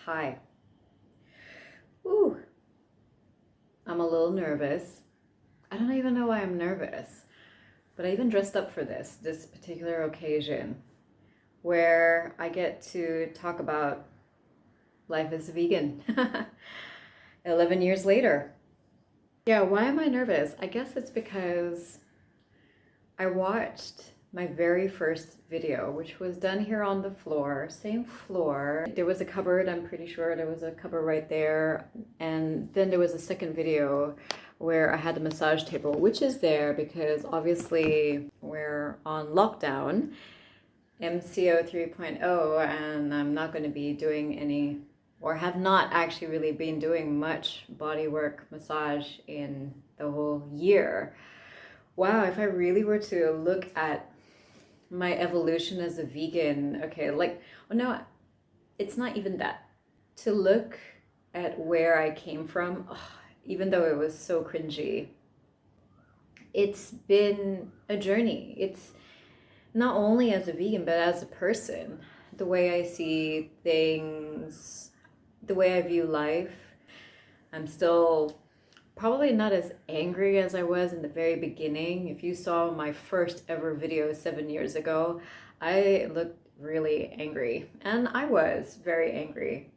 Hi. Ooh, I'm a little nervous. I don't even know why I'm nervous, but I even dressed up for this particular occasion where I get to talk about life as a vegan 11 years later. Yeah, why am I nervous? I guess it's because I watched my very first video, which was done here on the floor, same floor. There was a cupboard, I'm pretty sure there was a cupboard right there. And then there was a second video where I had the massage table, which is there because obviously we're on lockdown, MCO 3.0, and I'm not going to be doing any, or have not actually really been doing much body work massage in the whole year. Wow, if I really were to look at my evolution as a vegan, okay, like, oh no, it's not even that. To look at where I came from, even though it was so cringy, it's been a journey. It's not only as a vegan, but as a person. The way I see things, the way I view life. I'm still probably not as angry as I was in the very beginning. If you saw my first ever video 7 years ago, I looked really angry, and I was very angry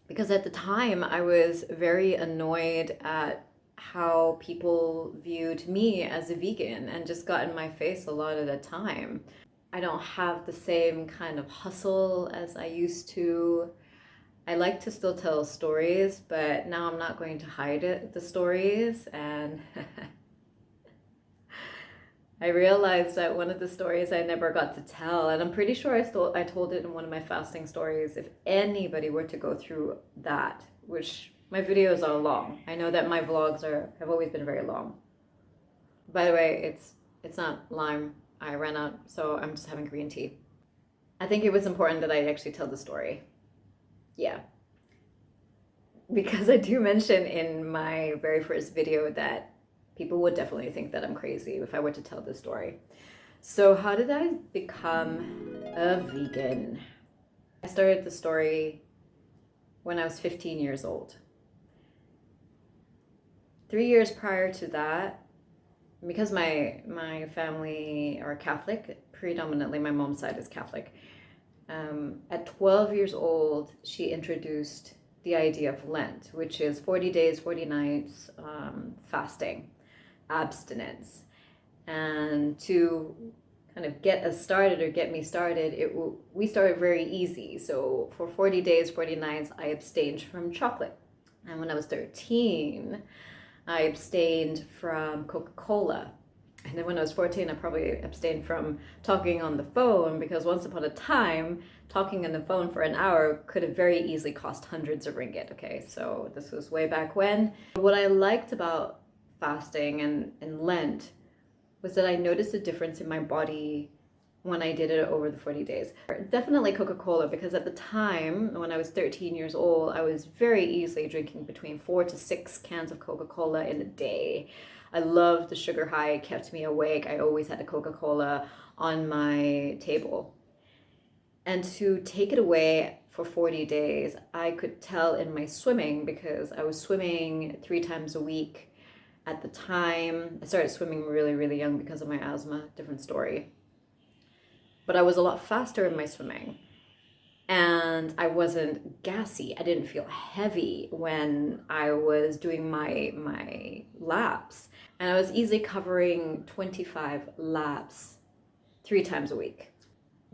because at the time I was very annoyed at how people viewed me as a vegan and just got in my face a lot of the time. I don't have the same kind of hustle as I used to. I like to still tell stories, but now I'm not going to hide the stories. And I realized that one of the stories I never got to tell, and I'm pretty sure I told it in one of my fasting stories, if anybody were to go through that, which my videos are long. I know that my vlogs have always been very long. By the way, it's not lime. I ran out, so I'm just having green tea. I think it was important that I actually tell the story. Yeah. Because I do mention in my very first video that people would definitely think that I'm crazy if I were to tell this story. So how did I become a vegan? I started the story when I was 15 years old. 3 years prior to that, because my family are Catholic, predominantly my mom's side is Catholic. At 12 years old, she introduced the idea of Lent, which is 40 days, 40 nights fasting, abstinence. And to kind of get us started or get me started, we started very easy. So for 40 days, 40 nights, I abstained from chocolate. And when I was 13, I abstained from Coca-Cola. And then when I was 14, I probably abstained from talking on the phone because once upon a time, talking on the phone for an hour could have very easily cost hundreds of ringgit. Okay, so this was way back when. What I liked about fasting and Lent was that I noticed a difference in my body when I did it over the 40 days. Definitely Coca-Cola, because at the time, when I was 13 years old, I was very easily drinking between 4 to 6 cans of Coca-Cola in a day. I loved the sugar high, it kept me awake. I always had a Coca-Cola on my table. And to take it away for 40 days, I could tell in my swimming, because I was swimming 3 times a week at the time. I started swimming really, really young because of my asthma, different story. But I was a lot faster in my swimming. And I wasn't gassy. I didn't feel heavy when I was doing my laps. And I was easily covering 25 laps 3 times a week.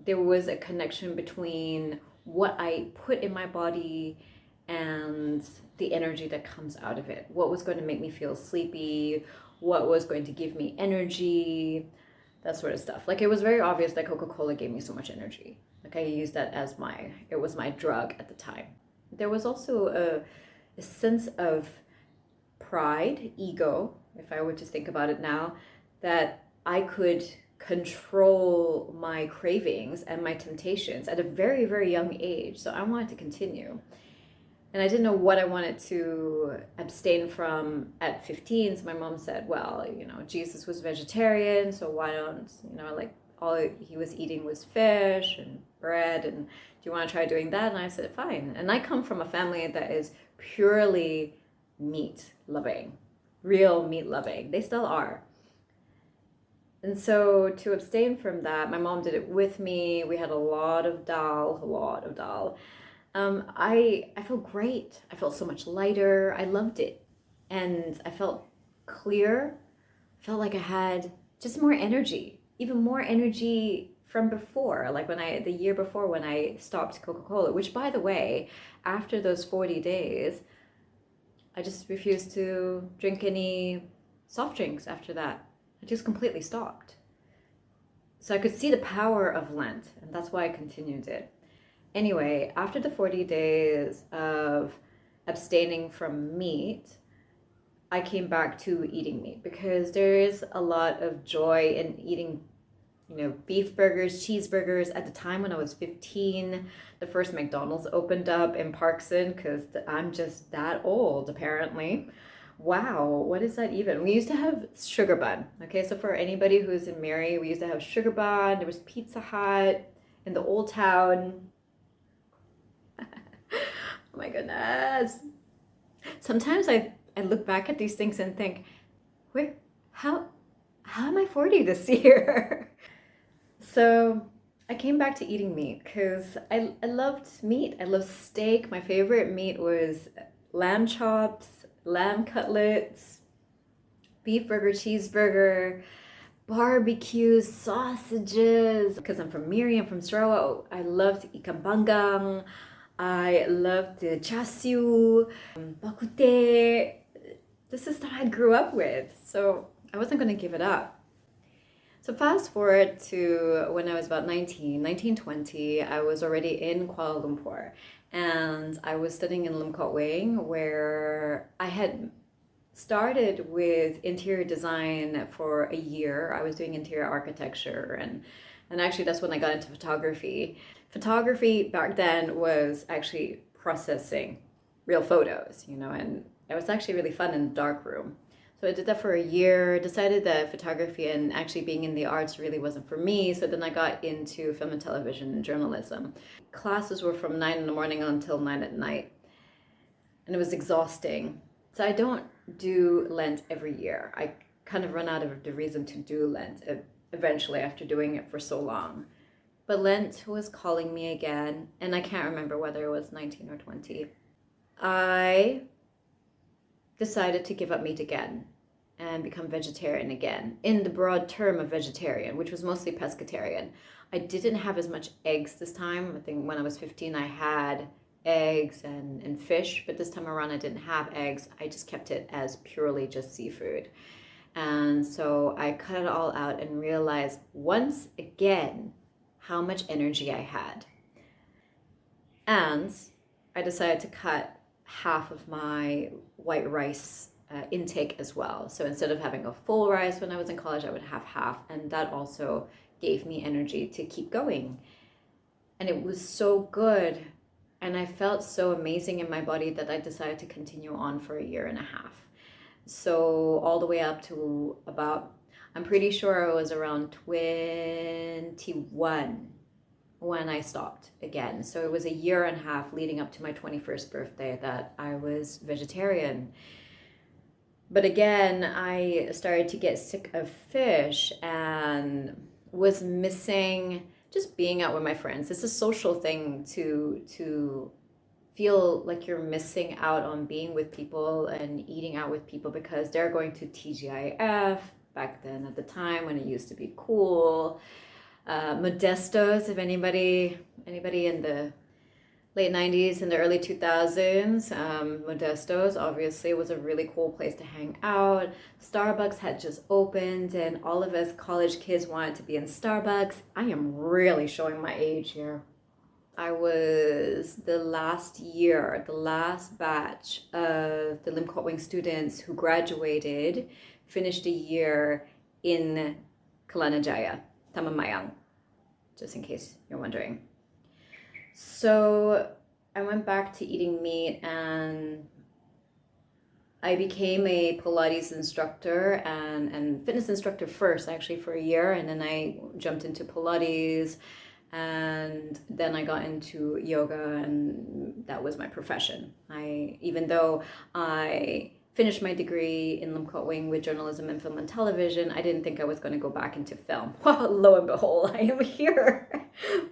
There was a connection between what I put in my body and the energy that comes out of it. What was going to make me feel sleepy, what was going to give me energy, that sort of stuff. Like, it was very obvious that Coca-Cola gave me so much energy. Like, I used that as it was my drug at the time. There was also a sense of pride, ego, if I were to think about it now, that I could control my cravings and my temptations at a very, very young age. So I wanted to continue. And I didn't know what I wanted to abstain from at 15. So my mom said, well, Jesus was vegetarian, so why don't, like all he was eating was fish and bread, and do you want to try doing that? And I said, fine. And I come from a family that is purely meat loving, real meat loving. They still are. And so to abstain from that, my mom did it with me. We had a lot of dal, a lot of dal. I felt great. I felt so much lighter. I loved it. And I felt clear. Felt like I had just more energy, even more energy from before, like the year before when I stopped Coca-Cola, which by the way, after those 40 days, I just refused to drink any soft drinks after that. I just completely stopped. So I could see the power of Lent, and that's why I continued it. Anyway, after the 40 days of abstaining from meat, I came back to eating meat because there is a lot of joy in eating, beef burgers, cheeseburgers. At the time when I was 15, the first McDonald's opened up in Parkson because I'm just that old, apparently. Wow, what is that even? We used to have sugar bun. Okay, so for anybody who's in Mary, we used to have sugar bun. There was Pizza Hut in the old town. Oh my goodness. Sometimes I look back at these things and think, how am I 40 this year? So I came back to eating meat because I loved meat. I loved steak. My favorite meat was lamb chops, lamb cutlets, beef burger, cheeseburger, barbecues, sausages. Because I'm from Miri, I'm from Sarawak, I loved ikan panggang. I loved the char siu, bak kut teh. This is what I grew up with, so I wasn't going to give it up. So fast forward to when I was about 1920, I was already in Kuala Lumpur, and I was studying in Lim Kok Wing, where I had started with interior design for a year. I was doing interior architecture, and actually that's when I got into photography. Photography back then was actually processing real photos, and it was actually really fun in the dark room. So I did that for a year, decided that photography and actually being in the arts really wasn't for me. So then I got into film and television and journalism. Classes were from 9 in the morning until 9 at night. And it was exhausting. So I don't do Lent every year. I kind of run out of the reason to do Lent eventually after doing it for so long. But Lent was calling me again, and I can't remember whether it was 19 or 20. I decided to give up meat again and become vegetarian again, in the broad term of vegetarian, which was mostly pescatarian. I didn't have as much eggs this time. I think when I was 15, I had eggs and fish, but this time around I didn't have eggs. I just kept it as purely just seafood. And so I cut it all out and realized once again how much energy I had. And I decided to cut half of my white rice intake as well. So instead of having a full rice when I was in college, I would have half, and that also gave me energy to keep going. And it was so good, and I felt so amazing in my body that I decided to continue on for a year and a half. So all the way up to about, I'm pretty sure I was around 21 when I stopped again. So it was a year and a half leading up to my 21st birthday that I was vegetarian. But again, I started to get sick of fish and was missing just being out with my friends. It's a social thing to feel like you're missing out on being with people and eating out with people because they're going to TGIF back then at the time when it used to be cool. Modestos, if anybody in the late 90s and the early 2000s, Modestos obviously was a really cool place to hang out. Starbucks had just opened and all of us college kids wanted to be in Starbucks. I am really showing my age here. I was the last batch of the Lim Kok Wing students who graduated, finished a year in Kalanajaya, Tamamayang, just in case you're wondering. So I went back to eating meat and I became a Pilates instructor and fitness instructor first, actually, for a year. And then I jumped into Pilates. And then I got into yoga, and that was my profession. Even though I finished my degree in Lim Kok Wing with journalism and film and television, I didn't think I was going to go back into film. Well, lo and behold, I am here.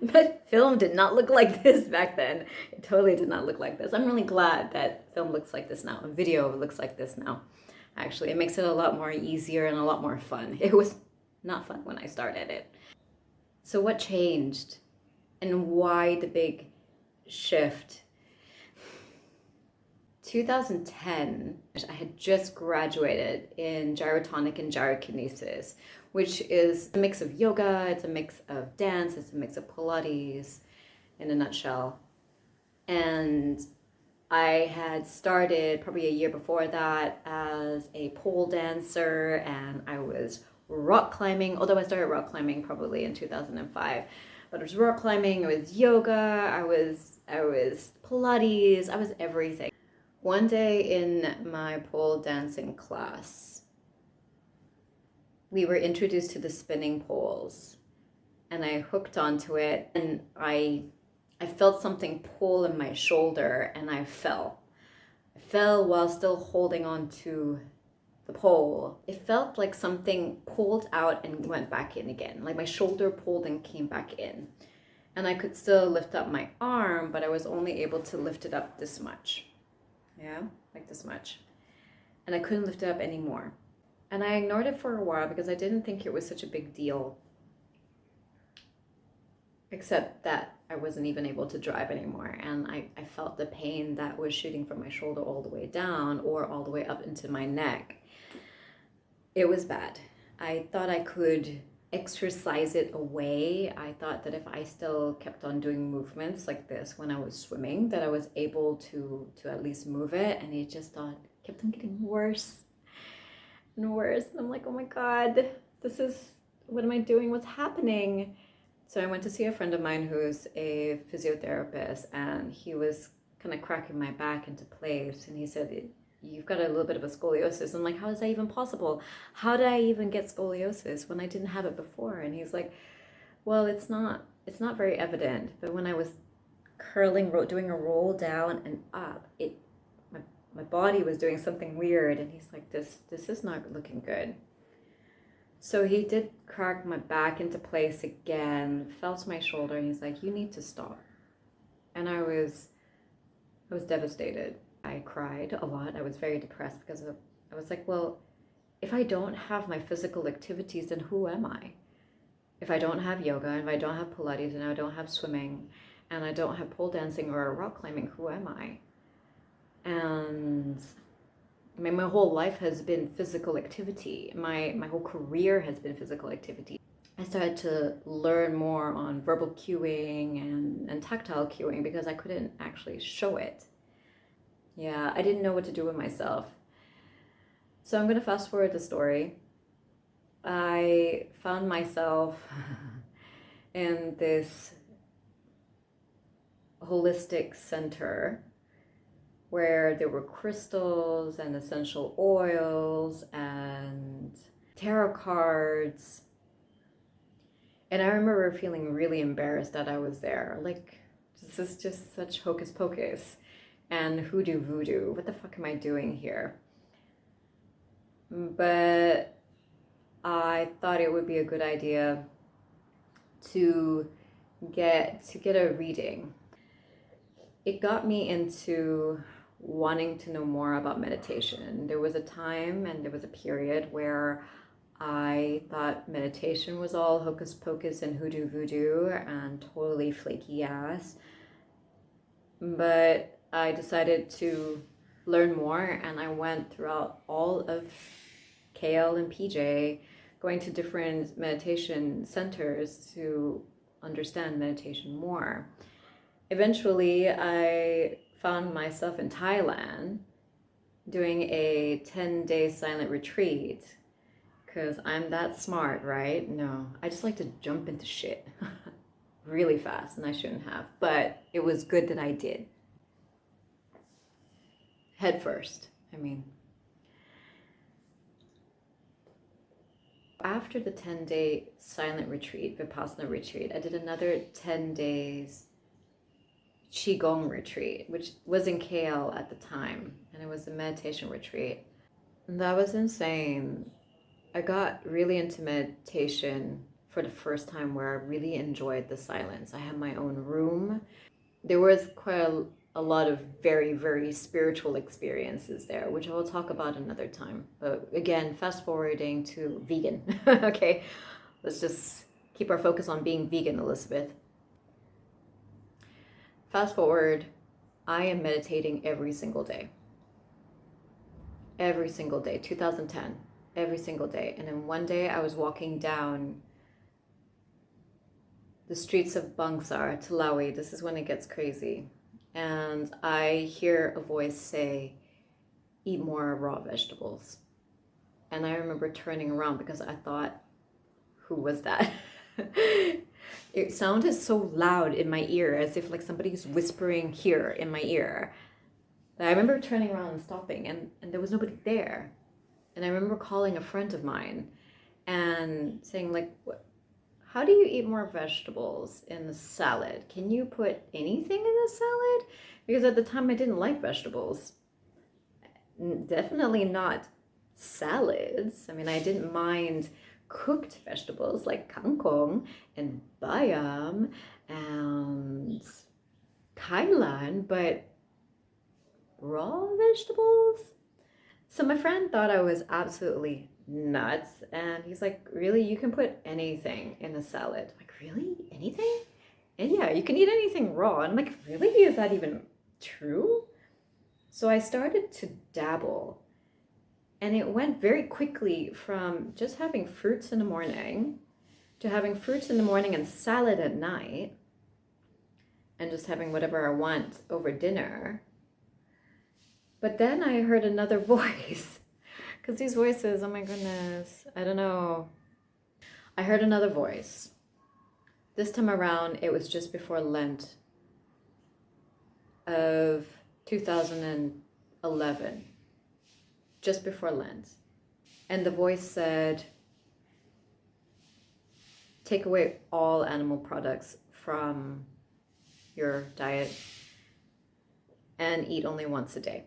But film did not look like this back then. It totally did not look like this. I'm really glad that film looks like this now. Video looks like this now. Actually, it makes it a lot more easier and a lot more fun. It was not fun when I started it. So what changed and why the big shift? 2010, I had just graduated in gyrotonic and gyrokinesis, which is a mix of yoga, it's a mix of dance, it's a mix of Pilates in a nutshell. And I had started probably a year before that as a pole dancer, and I was rock climbing, although I started rock climbing probably in 2005. But it was rock climbing, it was yoga, I was Pilates, I was everything. One day in my pole dancing class, we were introduced to the spinning poles, and I hooked onto it, and I felt something pull in my shoulder, and I fell. I fell while still holding on to the pole. It felt like something pulled out and went back in again. Like my shoulder pulled and came back in. And I could still lift up my arm, but I was only able to lift it up this much. Yeah, like this much. And I couldn't lift it up anymore. And I ignored it for a while because I didn't think it was such a big deal. Except that I wasn't even able to drive anymore. And I felt the pain that was shooting from my shoulder all the way down or all the way up into my neck. It was bad. I thought I could exercise it away. I thought that if I still kept on doing movements like this when I was swimming, that I was able to at least move it. And it just kept on getting worse and worse. And I'm like, oh my God, what am I doing? What's happening? So I went to see a friend of mine who's a physiotherapist, and he was kind of cracking my back into place. And he said, you've got a little bit of a scoliosis. I'm like, how is that even possible? How did I even get scoliosis when I didn't have it before? And he's like, well, it's not very evident. But when I was doing a roll down and up, my body was doing something weird. And he's like, this is not looking good. So he did crack my back into place again, felt my shoulder, and he's like, you need to stop. And I was devastated. I cried a lot. I was very depressed because I was like, well, if I don't have my physical activities, then who am I? If I don't have yoga, and if I don't have Pilates, and I don't have swimming, and I don't have pole dancing or rock climbing, who am I? And I mean, my whole life has been physical activity. My whole career has been physical activity. I started to learn more on verbal cueing and tactile cueing because I couldn't actually show it. Yeah, I didn't know what to do with myself. So I'm going to fast forward the story. I found myself in this holistic center where there were crystals and essential oils and tarot cards. And I remember feeling really embarrassed that I was there. Like, this is just such hocus pocus and hoodoo voodoo. What the fuck am I doing here? But I thought it would be a good idea to get a reading. It got me into wanting to know more about meditation. There was a time and there was a period where I thought meditation was all hocus pocus and hoodoo voodoo and totally flaky ass. But I decided to learn more, and I went throughout all of KL and PJ, going to different meditation centers to understand meditation more. Eventually, I found myself in Thailand doing a 10-day silent retreat because I'm that smart, right? No, I just like to jump into shit really fast, and I shouldn't have, but it was good that I did. Head first, I mean. After the 10-day silent retreat, Vipassana retreat, I did another 10 days Qigong retreat, which was in KL at the time, and it was a meditation retreat. And that was insane. I got really into meditation for the first time where I really enjoyed the silence. I had my own room. There was quite a lot of very, very spiritual experiences there, which I will talk about another time. But again, fast forwarding to vegan. Okay, let's just keep our focus on being vegan, Elizabeth. Fast forward, I am meditating every single day. Every single day, 2010, every single day. And then one day I was walking down the streets of Bangsar, Talawi. This is when it gets crazy. And I hear a voice say, eat more raw vegetables. And I remember turning around because I thought, who was that? It sounded so loud in my ear, as if like somebody's whispering here in my ear. I remember turning around and stopping, and there was nobody there. And I remember calling a friend of mine and saying, like, what? How do you eat more vegetables in the salad? Can you put anything in the salad? Because at the time I didn't like vegetables. Definitely not salads. I mean, I didn't mind cooked vegetables like kangkong and bayam and kailan, but raw vegetables? So my friend thought I was absolutely nuts, and he's like, really, you can put anything in a salad? I'm like, really, anything? And yeah, you can eat anything raw. And I'm like, really, is that even true? So I started to dabble, and it went very quickly from just having fruits in the morning to having fruits in the morning and salad at night, and just having whatever I want over dinner. But then I heard another voice, because these voices, oh my goodness, I don't know. I heard another voice. This time around, it was just before Lent of 2011, just before Lent. And the voice said, take away all animal products from your diet and eat only once a day.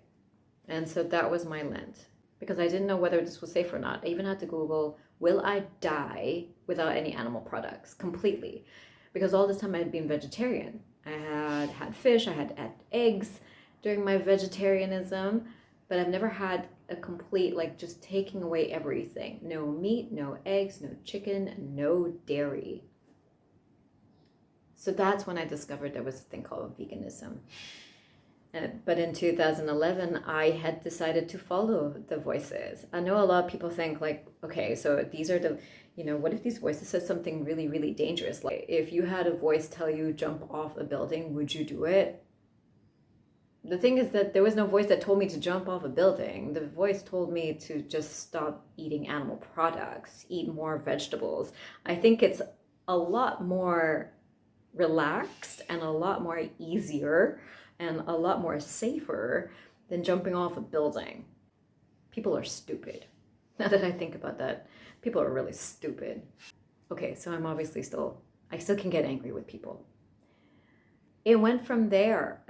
And so that was my Lent, because I didn't know whether this was safe or not. I even had to Google, will I die without any animal products completely? Because all this time I had been vegetarian. I had had fish, I had had eggs during my vegetarianism, but I've never had a complete, like, just taking away everything. No meat, no eggs, no chicken, no dairy. So that's when I discovered there was a thing called veganism. But in 2011, I had decided to follow the voices. I know a lot of people think, like, okay, so these are the, what if these voices said something really, really dangerous? Like, if you had a voice tell you jump off a building, would you do it? The thing is that there was no voice that told me to jump off a building. The voice told me to just stop eating animal products, eat more vegetables. I think it's a lot more relaxed and a lot more easier and a lot more safer than jumping off a building. People are stupid. Now that I think about that, people are really stupid. Okay, so I'm obviously I still can get angry with people. It went from there.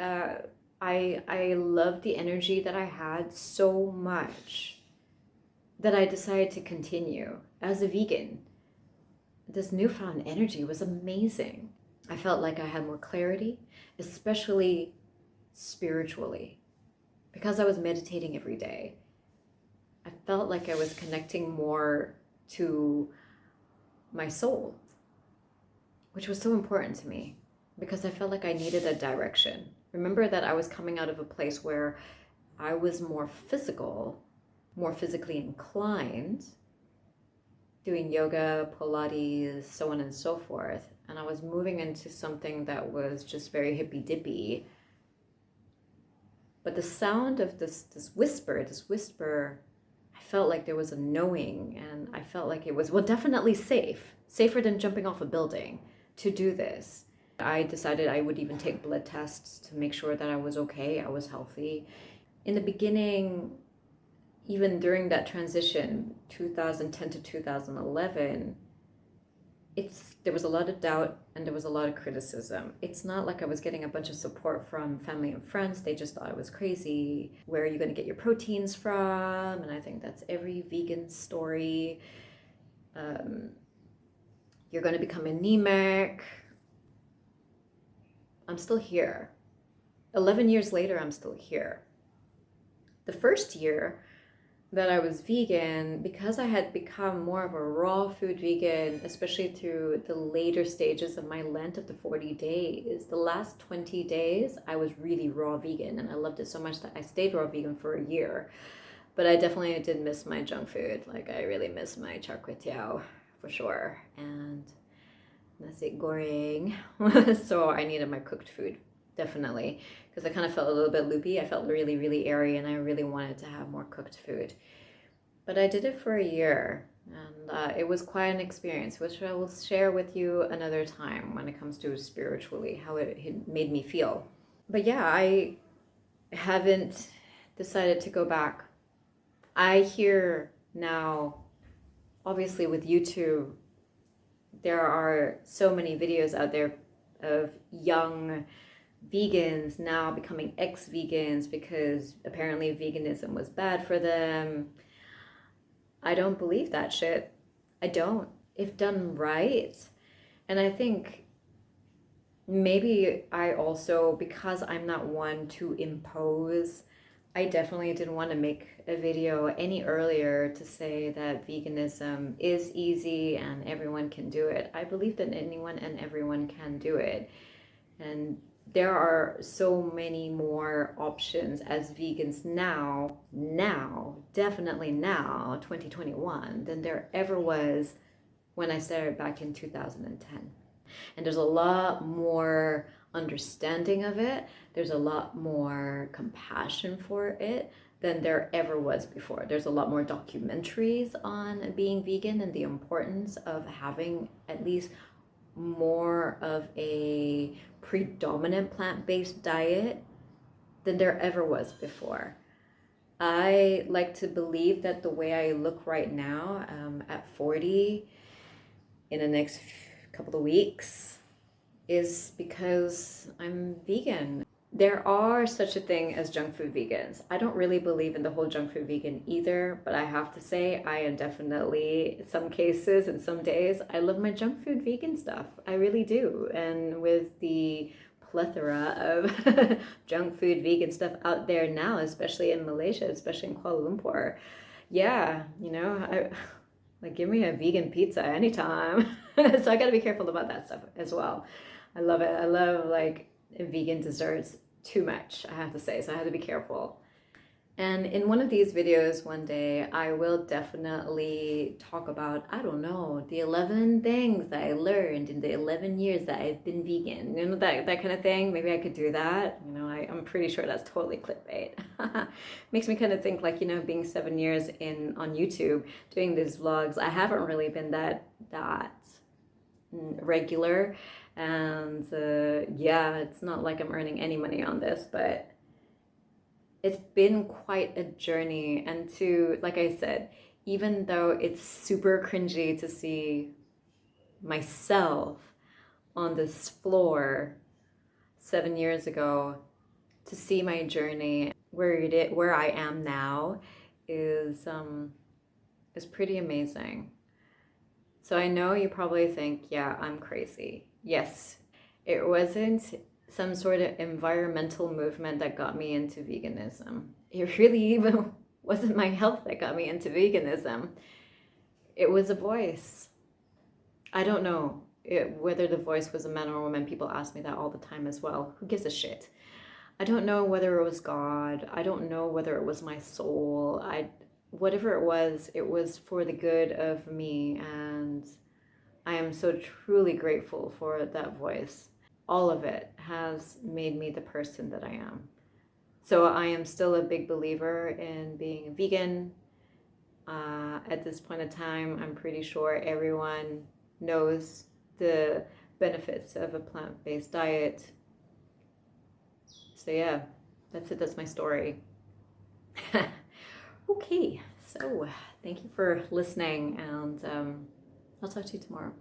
I loved the energy that I had so much that I decided to continue as a vegan. This newfound energy was amazing. I felt like I had more clarity, especially spiritually, because I was meditating every day. I felt like I was connecting more to my soul, which was so important to me because I felt like I needed a direction. Remember that I was coming out of a place where I was more physically inclined, doing yoga, Pilates, so on and so forth. And I was moving into something that was just very hippy-dippy. But the sound of this whisper, I felt like there was a knowing, and I felt like it was, well, definitely safer than jumping off a building to do this. I decided I would even take blood tests to make sure that I was okay, I was healthy. In the beginning, even during that transition, 2010 to 2011, there was a lot of doubt and there was a lot of criticism. It's not like I was getting a bunch of support from family and friends. They just thought I was crazy. Where are you going to get your proteins from? And I think that's every vegan story. You're going to become anemic. I'm still here. 11 years later, I'm still here. The first year that I was vegan, because I had become more of a raw food vegan, especially through the later stages of my Lent of the 40 days, the last 20 days, I was really raw vegan, and I loved it so much that I stayed raw vegan for a year. But I definitely did miss my junk food. Like, I really miss my char kway teow, for sure, and nasi goreng. So I needed my cooked food, definitely, because I kind of felt a little bit loopy. I felt really, really airy, and I really wanted to have more cooked food. But I did it for a year, and it was quite an experience, which I will share with you another time when it comes to spiritually, how it made me feel. But yeah, I haven't decided to go back. I hear now, obviously with YouTube, there are so many videos out there of young vegans now becoming ex-vegans because apparently veganism was bad for them. I don't believe that shit. I don't. If done right. And I think maybe I also, because I'm not one to impose, I definitely didn't want to make a video any earlier to say that veganism is easy and everyone can do it. I believe that anyone and everyone can do it. And there are so many more options as vegans now, definitely now, 2021, than there ever was when I started back in 2010. And there's a lot more understanding of it. There's a lot more compassion for it than there ever was before. There's a lot more documentaries on being vegan and the importance of having at least more of a predominant plant-based diet than there ever was before. I like to believe that the way I look right now, at 40, in the next couple of weeks, is because I'm vegan. There are such a thing as junk food vegans. I don't really believe in the whole junk food vegan either, but I have to say I am definitely, in some cases and some days, I love my junk food vegan stuff. I really do. And with the plethora of junk food vegan stuff out there now, especially in Malaysia, especially in Kuala Lumpur, yeah, like, give me a vegan pizza anytime. So I got to be careful about that stuff as well. I love it. I love like vegan desserts too much, I have to say. So I have to be careful. And in one of these videos one day, I will definitely talk about, I don't know, the 11 things that I learned in the 11 years that I've been vegan. You know, that kind of thing. Maybe I could do that. You know, I'm pretty sure that's totally clickbait. Makes me kind of think like, being 7 years on YouTube, doing these vlogs, I haven't really been that regular. And yeah, it's not like I'm earning any money on this, but it's been quite a journey. And like I said, even though it's super cringy to see myself on this floor 7 years ago, to see my journey where I am now is pretty amazing. So I know you probably think, yeah, I'm crazy. Yes, it wasn't some sort of environmental movement that got me into veganism. It really even wasn't my health that got me into veganism. It was a voice. I don't know whether the voice was a man or a woman. People ask me that all the time as well. Who gives a shit? I don't know whether it was God. I don't know whether it was my soul. Whatever it was for the good of me, and I am so truly grateful for that voice. All of it has made me the person that I am. So I am still a big believer in being a vegan. At this point in time, I'm pretty sure everyone knows the benefits of a plant-based diet. So yeah, that's it. That's my story. Okay, so thank you for listening, and I'll talk to you tomorrow.